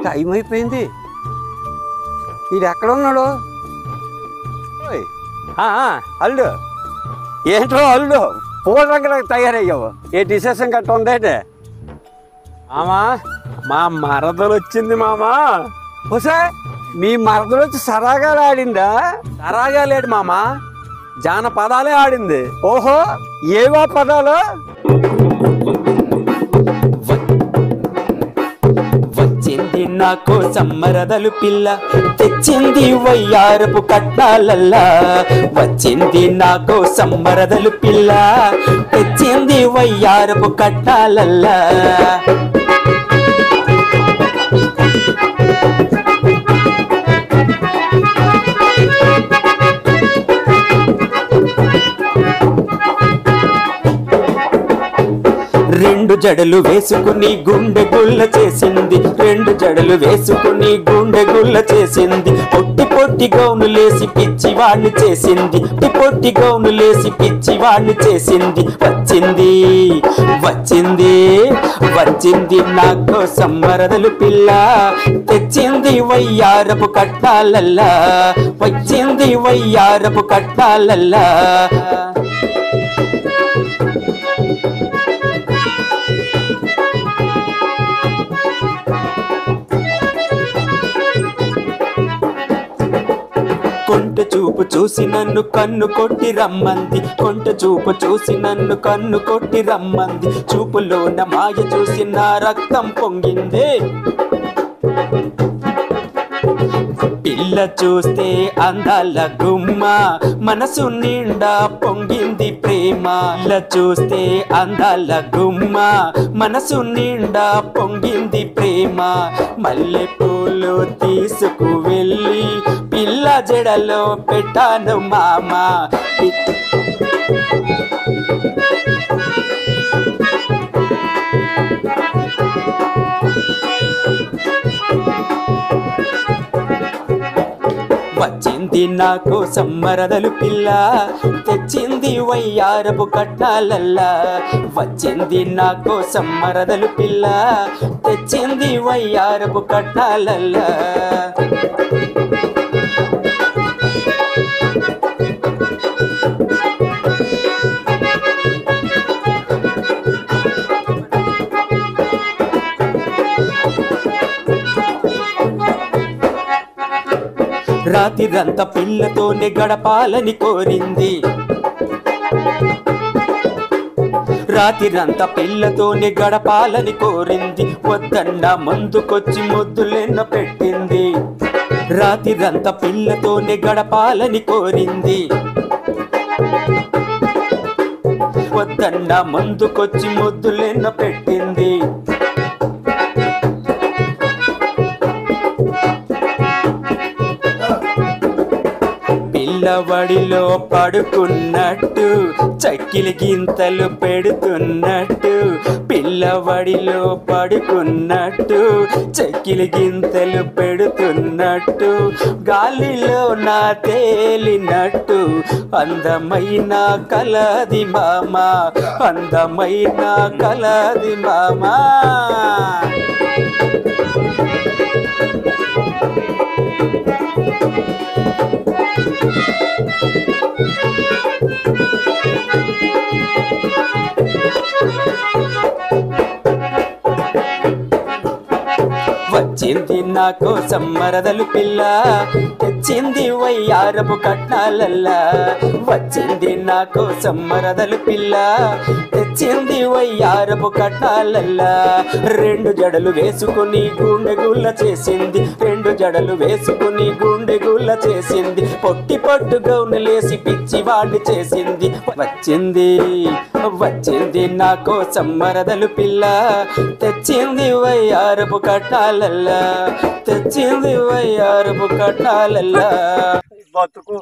Time అయిపోయింది. ఇది ఎక్కడ ఉన్నాడు? అల్లుడు, ఏంటో అల్లుడు పూల రంగులకు తయారయ్యావు. ఏ డిసెషన్ గట్ట ఉందేంటే? మామా, మా మరదలు వచ్చింది మామా. హుసే, మీ మరదలు వచ్చి సరాగాలు ఆడిందా? సరాగా లేడు మామా, జానపదాలే ఆడింది. ఓహో, ఏవో పదాలు? వచ్చింది నాకు సమ్మరదలు పిల్ల, తెచ్చింది వయ్యారపు కట్టాలల్లా. వచ్చింది నాకు సమ్మరదలు పిల్ల, తెచ్చింది వయ్యారపు కట్టాలల్లా. రెండు జడలు వేసుకుని గుండె గుల్ల చేసింది, రెండు జడలు వేసుకుని గుండె గుల్ల చేసింది. పొట్టి పొట్టి గౌనులేసి పిచ్చివాణ్ణి చేసింది, పొట్టి గౌనులేసి పిచ్చివాణ్ణి చేసింది. వచ్చింది వచ్చింది వచ్చింది నాకు సమ్మరదలు పిల్ల, తెచ్చింది వయ్యారపు కట్టాలల్లా. వచ్చింది వయ్యారపు కట్టాలల్లా. కొంట చూపు చూసి నన్ను కన్ను కొట్టి రమ్మంది, కొంట చూపు చూసి నన్ను కన్ను కొట్టి రమ్మంది. చూపులోన మాయ చూసి నా రక్తం పొంగిందే. పిల్ల చూస్తే అందాల గుమ్మ, మనసు నిండా పొంగింది ప్రేమ. పిల్ల చూస్తే అందాల గుమ్మ, మనసు నిండా పొంగింది ప్రేమ. మల్లె పూలు తీసుకు వెళ్ళి పిల్ల జడలో పెట్టాను మామా. వచ్చింది నాకు సమ్మరదలు పిల్ల, తెచ్చింది వయ్యారపు కట్టాలల్లా. వచ్చింది నాకు సమ్మరదలు పిల్ల, తెచ్చింది వయ్యారపు కట్టాలల్లా. రాత్రిరంతా పిల్లతోనే గడపాలని కోరింది, రాత్రిరంతా పిల్లతోనే గడపాలని కోరింది. వద్దన్న ముందుకొచ్చి ముద్దులెన్నో పెట్టింది, రాత్రిరంతా పిల్లతోనే గడపాలని కోరింది. వద్దన్న ముందుకొచ్చి ముద్దులెన్నో పెట్టింది. పిల్లవడిలో పడుకున్నట్టు చక్కిలి గింతలు పెడుతున్నట్టు, పిల్లవడిలో పడుకున్నట్టు చక్కిలి గింతలు పెడుతున్నట్టు, గాలిలో నా తేలినట్టు. అందమైన కలది మామా, అందమైన కలది మామా. వచ్చింది నాకు సమ్మరదలు పిల్ల, తెచ్చింది వయ్యారపు కట్నాలల్లా. వచ్చింది నాకు సమ్మరదలు పిల్ల, తెచ్చింది వయ్యారపు కట్నాలల్లా. రెండు జడలు వేసుకుని గుండె గుల్ల చేసింది, రెండు జడలు వేసుకుని గుండె గుల్ల చేసింది. పొట్టి పొట్టు గౌనులేసి పిచ్చివాణ్ణి చేసింది. వచ్చింది వచ్చింది నాకు సమ్మరదలు పిల్ల, తెచ్చింది వయ్యారపు కట్నాలల్లా, తెచ్చింది వయ్యారపు కట్నాలల్లా. బతుకు